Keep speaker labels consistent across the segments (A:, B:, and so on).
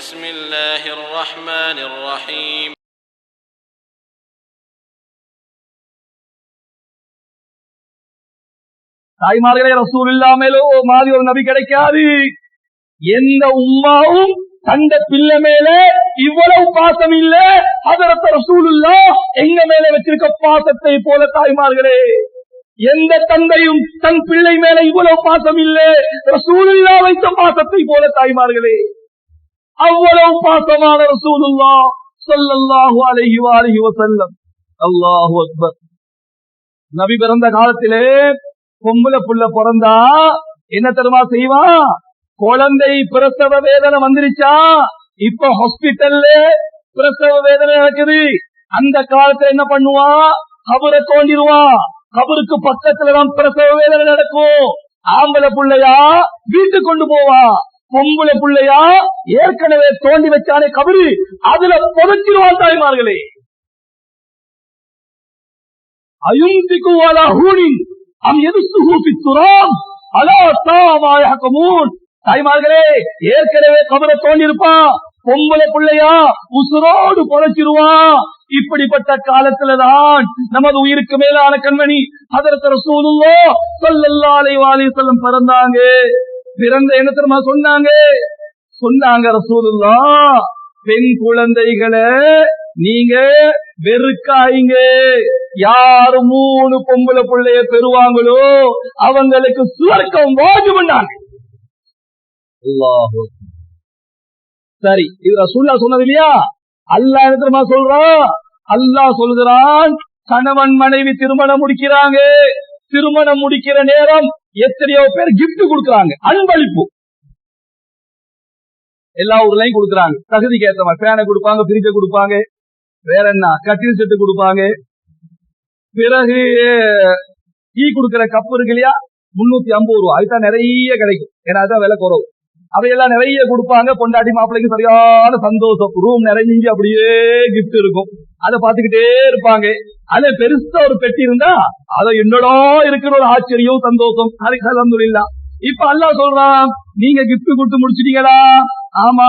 A: بسم الله الرحمن الرحيم.
B: தாய்மார்களே, ரசூலுல்லாஹ் மேல மாதிரி ஒரு நபி கிடைக்காது. எந்த உம்மாவும் தந்த பிள்ளை மேல இவ்வளவு பாசம் இல்ல. ஹஜ்ரத் ரசூலுல்லாஹ் எங்க மேல வச்சிருக்க பாசத்தை போல தாய்மார்களே, எந்த தந்தையும் தன் பிள்ளை மேல இவ்வளவு பாசம் இல்ல. ரசூலுல்லாஹ் வைத்த பாசத்தை போல தாய்மார்களே, அவ்வளவு பாசமான ரசூலுல்லாஹ் ஸல்லல்லாஹு அலைஹி வஸல்லம். அல்லாஹு அக்பர். நபி பிறந்த காலத்திலே பொம்பளை புள்ள பிறந்தா என்ன தெரியுமா செய்வான்? குழந்தை பிரசவ வேதனை வந்துருச்சா, இப்ப ஹாஸ்பிட்டல்ல பிரசவ வேதனை நடக்குது. அந்த காலத்துல என்ன பண்ணுவான்? கபரை தோண்டிடுவான். கபருக்கு பக்கத்துலதான் பிரசவ வேதனை நடக்கும். ஆம்பளை புள்ளையா வீட்டுக்கு கொண்டு போவான், பொம்பளை புள்ளையா ஏற்கனவே தோண்டி வச்சானே கபரு, அதுல புதைச்சிருவான். தாய்மார்களே, அயுந்திக்கு வாலா ஹூனின் அம் எதுசுஹு ஃபித்துராம் அலா சாமா யஹ்குமூன். தாய்மார்களே, ஏற்கனவே கபரை தோண்டி இருப்பான், பொம்பளை பிள்ளையா உசுரோடு புதைச்சிருவான். இப்படிப்பட்ட காலத்துலதான் நமது உயிருக்கு மேலான கண்மணி ஹஜ்ரத் ரசூலுல்லாஹ் ஸல்லல்லாஹு அலைஹி வஸல்லம் பிறந்தாங்க. பிறந்த என்ன தெரியுமா சொன்னாங்க ரசூலுல்லாஹ், பெண் குழந்தைகளை நீங்க வெறுக்காயிங்க. யாரு 3 பொம்பளை பிள்ளைய பெறுவாங்களோ அவங்களுக்கு சுவர்க்கம் வாஜிபுன்னாங்க. அல்லாஹ் சரி, இது ரசூலுல்லாஹ் சொன்னது இல்லையா? அல்லாஹ் என்ன தெரியுமா சொல்றான்? அல்லாஹ் சொல்கிறான், கணவன் மனைவி திருமணம் முடிக்கிறாங்க. திருமணம் முடிக்கிற நேரம் எத்தனையோ பேர் கிஃப்ட் கொடுக்கறாங்க, அன்பளிப்பு. எல்லா ஊர்லயும் கொடுக்கறாங்க. தகுதிக்கு ஏற்ற மாதிரி ஃபேனை கொடுப்பாங்க, பிரிட்ஜ கொடுப்பாங்க, வேற என்ன கட்டில் செட்டு கொடுப்பாங்க. பிறகு டீ கொடுக்கிற கப்பு இருக்கு இல்லையா, 350 ரூபாய், அதுதான் நிறைய கிடைக்கும். ஏன்னா அதான் விலை குறவு. அவையெல்லாம் நிறைய கொடுப்பாங்க. பொண்டாட்டி மாப்பிள்ளைக்கு சரியான சந்தோஷம். ரூம் நிறைஞ்சு அப்படியே கிஃப்ட் இருக்கும். அதை பார்த்துக்கிட்டே இருப்பாங்க. அது பெருசா ஒரு பெட்டி இருந்தா அதை என்னடா இருக்கிற ஒரு ஆச்சரியம், சந்தோஷம். அதுக்கு அல்ஹம்துலில்லாஹ். இப்ப அல்லாஹ் சொல்றான், நீங்க கிஃப்ட் கொடுத்து முடிச்சிட்டீங்களா? ஆமா,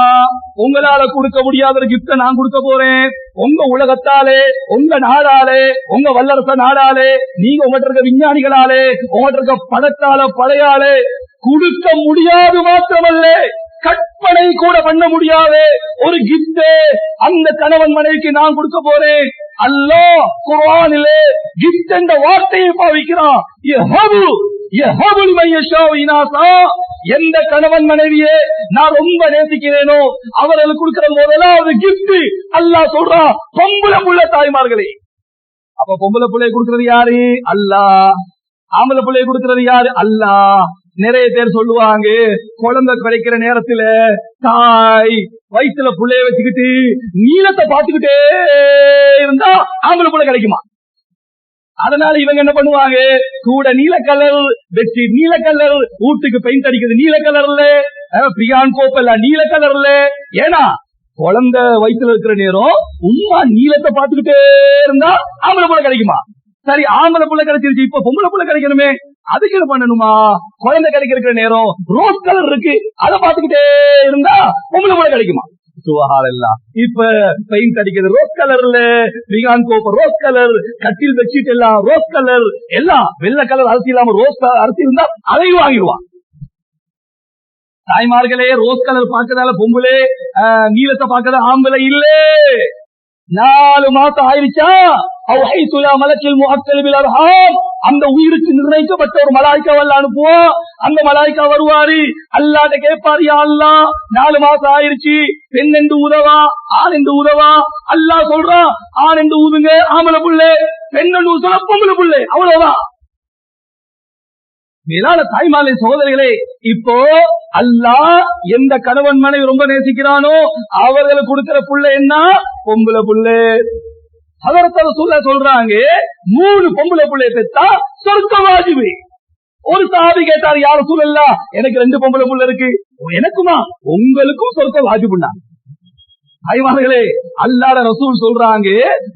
B: உங்களால கொடுக்க முடியாத ஒரு கிஃப்ட நான் கொடுக்க போறேன். உங்க உலகத்தாலே, உங்க நாடாலே, உங்க வல்லரச நாடாலே, நீங்க உங்கள்கிட்ட இருக்க விஞ்ஞானிகளாலே, உங்கள்கிட்ட இருக்க பணத்தால படையாலே கொடுக்க முடியாது மாத்திரமல்ல, கற்பனை கூட பண்ண முடியாது ஒரு கிஃப்ட் அந்த கணவன் மனைவிக்கு நான் கொடுக்க போறேன். அல்லாஹ் குர்ஆனிலே கிஃப்ட் என்ற வார்த்தையை பாவிக்கிறான். எந்த கணவன் மனைவியே நான் ரொம்ப நேசிக்கிறேனோ அவர்களுக்கு கொடுக்கிற முதலாவது கிஃப்ட் அல்லாஹ் சொல்றான் பொம்பளை புள்ள. தாய்மார்களே, அப்ப பொம்பளை பிள்ளை கொடுக்கிறது யாரு? அல்லாஹ். ஆம்பளை பிள்ளை கொடுக்கிறது யாரு? அல்லாஹ். நிறைய பேர் சொல்லுவாங்க, குழந்தை கிடைக்கிற நேரத்துல தாய் வயிற்றுல புள்ளைய வச்சுக்கிட்டு நீளத்தை பார்த்துக்கிட்டே இருந்தா ஆம்பளை புள்ள கிடைக்குமா? அதனால இவங்க என்ன பண்ணுவாங்க, கூட நீல கலர் பெட்ஷீட், நீல கலர் வீட்டுக்கு பெயிண்ட் அடிக்கிறது நீல கலர்ல, பிரியான் கோப்பெல்லாம் நீல கலர்ல. ஏன்னா குழந்தை வயிற்றுல இருக்கிற நேரம் உம்மா நீளத்தை பார்த்துக்கிட்டே இருந்தா ஆம்பளை புள்ள கிடைக்குமா? சரி, ஆம்பளை புள்ள கிடைச்சிருச்சு, இப்ப பொம்பளை புள்ள கிடைக்கணுமே, அதுக்கு என்ன பண்ணணுமா? குழந்தை கிடைக்கிற நேரம் ரோஸ் கலர் இருக்கு, அதை பார்த்துக்கிட்டே இருந்தா பொம்பளை புள்ள கிடைக்குமா? சுபஹானல்லாஹ். இப்ப பெயிண்ட் அடிக்கிறது ரோஸ் கலர்ல, பிரியான் கோப்பை ரோஸ் கலர், கட்டில் பெட்ஷீட் எல்லாம் ரோஸ் கலர், எல்லாம் வெள்ளை கலர் அரிசி இல்லாம ரோஸ் அரிசி இருந்தா அதையும் வாங்கிடுவான். தாய்மார்களே, ரோஸ் கலர் பார்க்கறதால பொம்பளை, நீளத்தை பார்க்கறத ஆம்பளை இல்ல. 4 மாசம் ஆயிருச்சா அந்த உயிருக்கு நிர்ணயிக்கப்பட்ட ஒரு மலாய்க்காவல்ல அனுப்புவோம். அந்த மலாய்க்கா வருவாரு, அல்லாஹ்ட்ட கேட்பாரு, யா அல்லாஹ் 4 மாசம் ஆயிருச்சு, பெண் என்று உதவா ஆண் என்று உதவா? அல்லாஹ் சொல்றான், ஆண் என்று ஊதுங்க ஆம்பளை புள்ளை, பெண் என்று ஊதுனா பொம்பளை புள்ளை, அவ்வளவுதான். மேலான தாய்மார்களே, சகோதரிகளே, இப்போ அல்லாஹ் எந்த கணவன் மனைவி ரொம்ப நேசிக்கிறானோ அவர்களுக்கு கொடுக்கிற புள்ள என்ன? பொம்பளை புள்ளை. ஹஜ்ரத் ரசூலுல்லாஹ் சொல்றாங்க, 3 பொம்பளை புள்ளைய பெத்தா சொர்க்கம் வாஜிபு. ஒரு சஹாபி கேட்டார், யா ரசூலல்லாஹ், எனக்கு 2 பொம்பளை புள்ள இருக்கு, எனக்குமா? உங்களுக்கும் சொர்க்கம் வாஜிபுன்னா. ஐவார்களே, அல்லாஹ்வுடைய ரசூல் சொல்றாங்க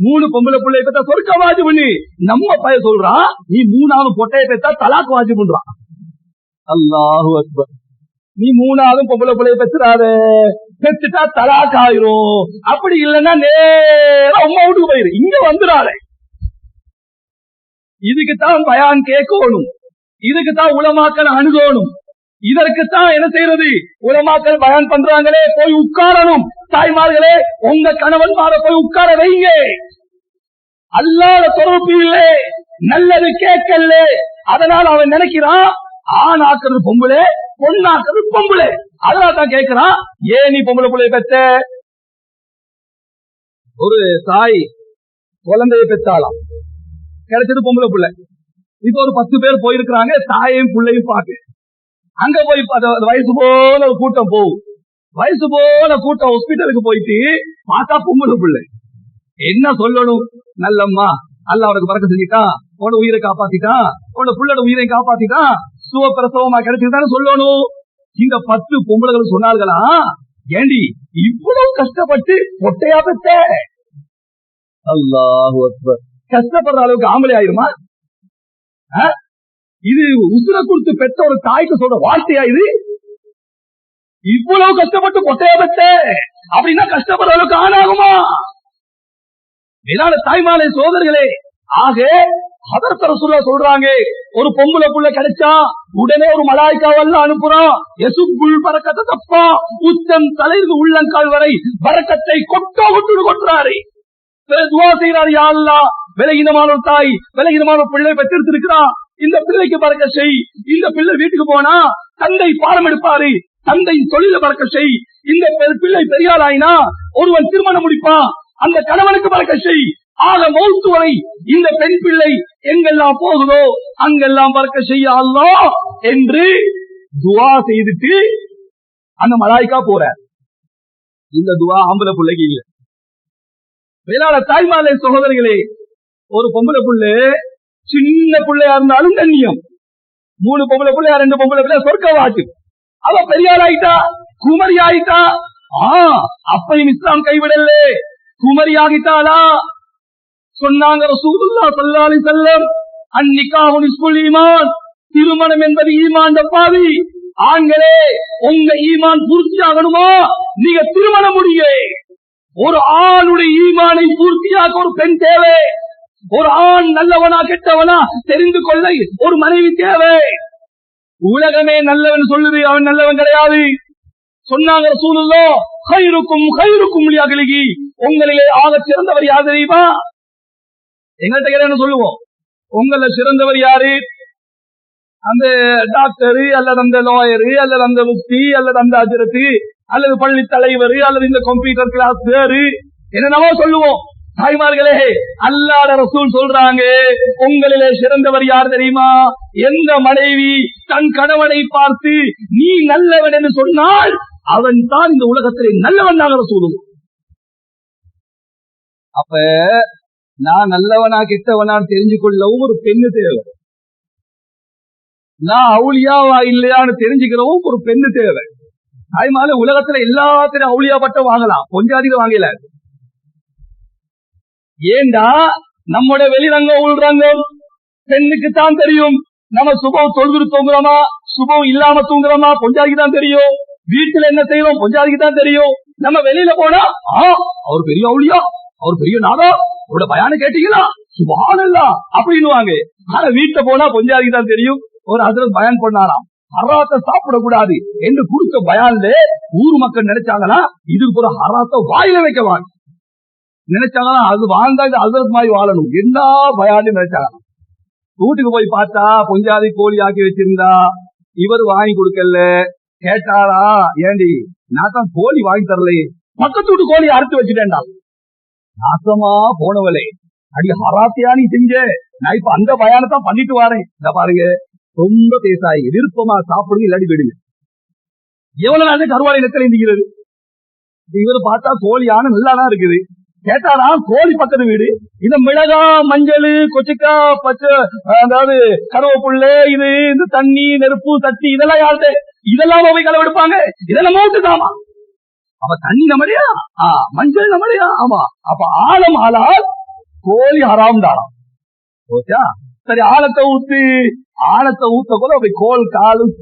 B: 3 பொம்பளை பிள்ளை பெத்தா சொர்க்கம் வாஜிபுன்னு. நம்ம பையன் சொல்றான், நீ 3ஆவது பொட்டைய பெத்தா தலாக் வாஜிபுன்றான். அல்லாஹு அக்பர். நீ 3ஆவது பொம்பளை பிள்ளைய பெற்றாத, செத்துட்டா தலாக் ஆயிரும். அப்படி இல்லைன்னா நேரம் அம்மா வீட்டுக்கு போயிரு, இங்க வந்துடாத. இதுக்குத்தான் பயான் கேட்கணும், இதுக்குத்தான் உலமாக்கள் அணுகணும், இதற்குத்தான் என்ன செய்யறது, உலமாக்கள் பயான் பண்றாங்களே போய் உட்காரணும். தாய்மார்களே, உங்க கணவன்மார போய் உட்கார வைங்க. அல்லாத தொடர்பு இல்லை, நல்லது கேட்கல, அதனால அவன் நினைக்கிறான் ஆண் ஆக்குறது பொம்பளை, பொண்ணாக்குறது பொம்பளை. அதனால தான் கேட்கிறான், ஏன் நீ பொம்பளை பிள்ளைய பெத்த? ஒரு தாய் குழந்தைய பெற்றாலாம், கிடைச்சது பொம்பளை பிள்ளை. இப்ப ஒரு 10 பேர் போயிருக்கிறாங்க தாயையும் பிள்ளையும் பார்க்க. அங்க போய் வயசு போல ஒரு கூட்டம் போகும், வயசு போல கூட்டம் ஹாஸ்பிட்டலுக்கு போயிட்டு பார்த்தா பொம்பளை பிள்ளை. என்ன சொல்லணும், நல்லம்மா அல்ல அவனுக்கு பறக்க செஞ்சுட்டான், உன உயிரை காப்பாத்திட்டான், உன புள்ளோட உயிரை காப்பாத்திட்டான், சுவப்பிரசவமா கிடைச்சிருந்தான்னு சொல்லணும். இந்த 10 பொம்பளைகள் சொன்னார்களா, ஏண்டி இவ்வளவு கஷ்டப்பட்டு பொட்டையா பெற்ற? அல்லாஹு அக்பர். கஷ்டப்படுற அளவுக்கு ஆம்பளை ஆயிருமா? இது உசுர கொடுத்து பெற்ற ஒரு தாய்க்கு சொல்ற வார்த்தையா இது? இவ்வளவு கஷ்டப்பட்டு பொட்டையா பெற்ற அப்படின்னா கஷ்டப்படுற அளவுக்கு ஆணாகுமா? மேலான தாய்மாலே சோதர்களே, ஆக ஹதரத் ரசூலுல்லாஹ் சொல்றாங்க, ஒரு பொம்பளை புள்ள கிடைச்சா உடனே ஒரு மலாய்க்காவெல்லாம் அனுப்புறான். யசுப்புல் பரக்கத்தை தப்பா, உச்சம் தலைக்கு உள்ளங்கால் வரை பரக்கத்தை கொட்டுறாரு. துவா செய்யறாரு, யா அல்லாஹ் விலகினமான ஒரு தாய் விலகினமான ஒரு பிள்ளை பெற்றிருக்கிறான், இந்த பிள்ளைக்கு பறக்க செய். இந்த பிள்ளை வீட்டுக்கு போனா தந்தை பாடம் எடுப்பாரு, தந்தை தொழில பறக்க செய். இந்த பிள்ளை பெரியாள் ஆயினா ஒருவன் திருமணம் முடிப்பான், அந்த கணவனுக்கு பறக்க செய். ஆக மௌத்து வரை இந்த பெண் பிள்ளை எங்கெல்லாம் போகுதோ அங்கெல்லாம் பறக்க செய்ய அல்லாஹ் என்று துவா செய்துட்டு அந்த மலாய்க்கா போற. இந்த துவா ஆம்பளை பிள்ளைக்கு இல்ல. மேலான தாய்மாலே சகோதரிகளே, ஒரு பொம்பளை புள்ளை சின்ன பிள்ளையா இருந்தாலும் கண்ணியம். 3 பொம்பளை பிள்ளையா 2 பொம்பளை பிள்ளை சொர்க்க வாட்டு. அவ பெரியாள் ஆயிட்டா, குமரி ஆயிட்டா, அப்பையும் இஸ்லாம் கைவிடல, குமரி ஆகிட்டாளா? சொன்னாங்க ரசூலுல்லாஹ் ஸல்லல்லாஹு அலைஹி வஸல்லம், அன்னிகாஹு நிஸ்ஃபுல் ஈமான், திருமணம் என்பது ஈமான் பாதி. ஆண்களே, உங்க ஈமான் பூர்த்தி ஆகணுமா, நீங்க திருமணம் முடிய. ஒரு ஆணுடைய ஈமானை பூர்த்தியாக ஒரு பெண் தேவை. ஒரு ஆண் நல்லவனா கெட்டவனா தெரிந்து கொள்ள ஒரு மனைவி தேவை. உலகமே நல்லவன் சொல்லுது, அவன் நல்லவன் கிடையாது. சொன்னாங்க ரசூலுல்லாஹ், கைருக்கும் கைருக்கும் லிஅஹ்லிஹி, உங்களிலே ஆகச் சிறந்தவர் யார் தெரியுமா? எங்கள்கிட்ட கேட்ட சொல்லுவோம், உங்களை சிறந்தவர் யாரு? அந்த டாக்டரு அல்லது அந்த லாயரு அல்லது அந்த முஃப்தி அல்லது அந்த அஜரத்து அல்லது பள்ளி தலைவர் அல்லது இந்த கம்ப்யூட்டர் கிளாஸ் வேறு என்னென்னவோ சொல்லுவோம். தாய்மார்களே, அல்லாஹ் ரசூல் சொல்றாங்க, உங்களிலே சிறந்தவர் யார் தெரியுமா? எந்த மனைவி தன் கணவனை பார்த்து நீ நல்லவன் என்று சொன்னால் அவன் தான் இந்த உலகத்திலே நல்லவன் தான் ரசூல். அப்ப நான் நல்லவனா கெட்டவனா தெரிஞ்சு கொள்ளவும் ஒரு பெண்ணு தேவை. நான் அவுளியாவா இல்லையான்னு தெரிஞ்சுக்கிறவும் ஒரு பெண்ணு தேவை. தாய்மால உலகத்துல எல்லாத்திலும் அவுளியா பட்டம் வாங்கலாம், கொஞ்சம் அதிகம் வாங்கல. ஏண்டா நம்முடைய வெளிரங்கம் உள்ரங்கம் பெண்ணுக்கு தான் தெரியும். நம்ம சுபம் தொழுது தூங்குறோமா, சுபம் இல்லாம தூங்குறோமா பொஞ்சாதிக்கு தான் தெரியும். வீட்டுல என்ன செய்யறோம் பொஞ்சாதிக்கு தான் தெரியும். நம்ம வெளியில போனா அவர் பெரிய அவுளியா, அவர் பெரிய நாதா, அவரோட பயானு கேட்டீங்களா, சுபஹானல்லாஹ் அப்படின்னுவாங்க. ஆனா வீட்டுல போனா பொஞ்சாதிக்கு தான் தெரியும். ஒரு ஹஜ்ரத் பயான் பண்ணாராம், ஹராத்தை சாப்பிடக்கூடாது என்று கொடுத்த பயான்ல ஊர் மக்கள் நினைச்சாங்களா இதுக்கு ஒரு ஹராத்தை வாயில வைக்க நினைச்சாங்களா, அது வாழ்ந்தா இந்த ஹஜ்ரத் மாதிரி வாழணும் என்ன பயான்னு நினைச்சாங்க. வீட்டுக்கு போய் பார்த்தா பொஞ்சாதி கோழி ஆக்கி வச்சிருந்தா, இவர் வாங்கி கொடுக்கல. கேட்டாரா, ஏண்டி நான் தான் கோழி வாங்கி தரலையே, பக்கத்து வீட்டு கோழி அறுத்து வச்சுட்டேன்டா. நாசமா போனவளே, அடி ஹராத்தியா நீ செஞ்ச, நான் இப்ப அந்த பயானத்தான் பண்ணிட்டு வரேன். இந்த பாருங்க, ரொம்ப பேசாய், விருப்பமா சாப்பிடுங்க இல்லாடி விடுங்க. எவ்வளவு நாள் கருவாடை நிலத்தில் இருந்துகிறது. இவரு பார்த்தா கோழியான நல்லாதான் இருக்குது. கேட்டாரா, கோழி பக்கத்து வீடு, இந்த மிளகா மஞ்சள் கொச்சிக்கா பச்சை அதாவது கருவேப்புள்ள இது இந்த தண்ணி நெருப்பு தட்டி இதெல்லாம் யாரு, இதெல்லாம் போய் களவெடுப்பாங்க, இதெல்லாம் மோட்டுதாமா. அப்ப தண்ணி நம்மளையா, மஞ்சள் நம்மளையா, ஆமா. அப்ப ஆழம் ஆளால் கோழி ஹராம் தாராம். ஓகே, சரி. ஆழத்தை ஊத்த கூட அப்படி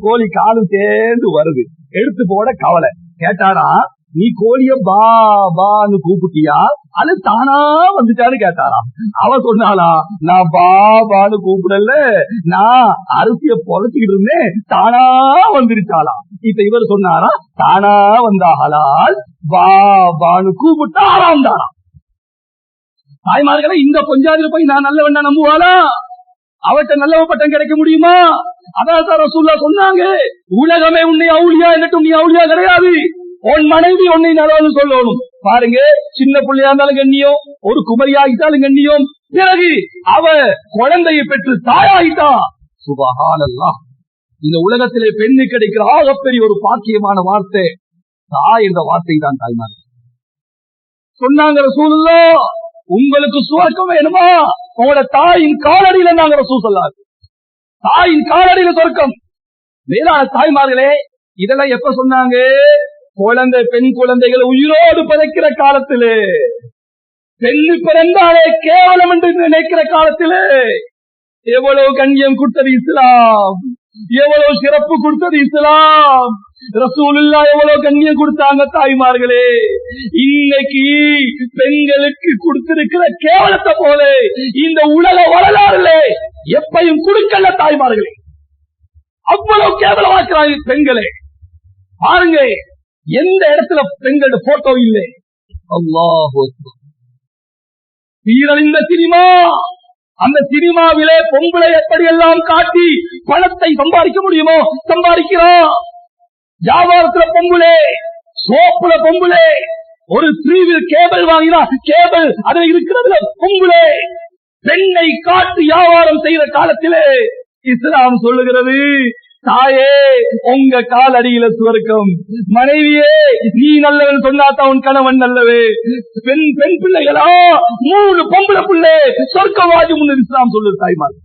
B: கோழி காலும் சேர்ந்து வருது, எடுத்து போட கவலை. கேட்டாரா, நீ கோழிய பாபான்னு கூப்பிட்டியா அது தானா வந்துட்டான்னு கேட்டாராம். அவ சொன்னாலா, நான் பாபான்னு கூப்பிடல, நான் அரிசிய பொழைச்சுக்கிட்டு இருந்தேன், தானா வந்துருச்சாலாம். இப்ப இவர் சொன்னாரா, தானா வந்தாகலால் பாபான்னு கூப்பிட்டா ஆறாம் தானா. தாய்மார்களை இந்த கொஞ்சாதில போய் நான் நல்லவன் நம்புவாளா? அவட்ட நல்லவ பட்டம் கிடைக்க முடியுமா? அதான் ரசூலுல்லாஹ் சொன்னாங்க, உலகமே உன்னை அவுலியா என்னட்டும், நீ அவுலியா கிடையாது. உன் மனைவி உன்னை நல்லவன்னு சொல்லணும். பாருங்க, சின்ன பிள்ளையா இருந்தாலும் கண்ணியம், ஒரு குமரியாகிட்டாலும் கண்ணியம். பிறகு அவ குழந்தையை பெற்று தாயாகிட்டா, சுபஹானல்லாஹ். இந்த உலகத்திலே பெண்ணு கிடைக்கிற ஆகப்பெரிய ஒரு பாக்கியமான வார்த்தை தாய் என்ற வார்த்தை தான். தாய்மார் சொன்னாங்க, ரசூலுல்லாஹ் உங்களுக்கு சுவர்க்கம் வேணுமா, உங்களோட தாயின் காலடியில நாங்க ரசூல் சொல்லாது, தாயின் காலடியில சொர்க்கம். மேலான தாய்மார்களே, இதெல்லாம் எப்ப சொன்னாங்க? குழந்தை, பெண் குழந்தைகள் உயிரோடு பிறக்கிற காலத்திலே, பெண்ணு பிறந்தாலே கேவலம் என்று நினைக்கிற காலத்திலே எவ்வளவு கண்ணியம் கொடுத்தது இஸ்லாம், எவ்வளவு சிறப்பு கொடுத்தது இஸ்லாம். ரசூலுல்லாஹ் எவ்வளவு கண்ணியம் கொடுத்தாங்க தாய்மார்களே. இன்னைக்கு பெண்களுக்கு கொடுத்திருக்கிற கேவலத்தை போல இந்த உலக வரலாறுல எப்பையும் கொடுக்கல தாய்மார்களே. அவ்வளவு கேவலமாக்குறாங்க பெண்களே. பாருங்க, எந்த இடத்துல பெண்களோட போட்டோ இல்லை. அல்லாஹ் சீரழிந்த சினிமா, அந்த சினிமாவிலே பொம்பளை எப்படி எல்லாம் காட்டி பணத்தை சம்பாதிக்க முடியுமோ சம்பாதிக்கிறோம். வியாபாரத்துல பொம்பளை, சோப்புல பொம்பளை, ஒரு டிவியில் கேபிள் வாங்கினா கேபிள் அதில் இருக்கிறதுல பொம்பளை. பெண்ணை காட்டி வியாபாரம் செய்யற காலத்திலே இஸ்லாம் சொல்லுகிறது, தாயே உங்க கால் அடியில சுவர்க்கம், மனைவியே நீ நல்லவன் சொன்னாதான் உன் கணவன் நல்லவே. பெண் பிள்ளைகளா 3 பொம்பளை பிள்ளை சொர்க்கவாதி முன்னு இஸ்லாம் சொல்லுது தாய்மார்.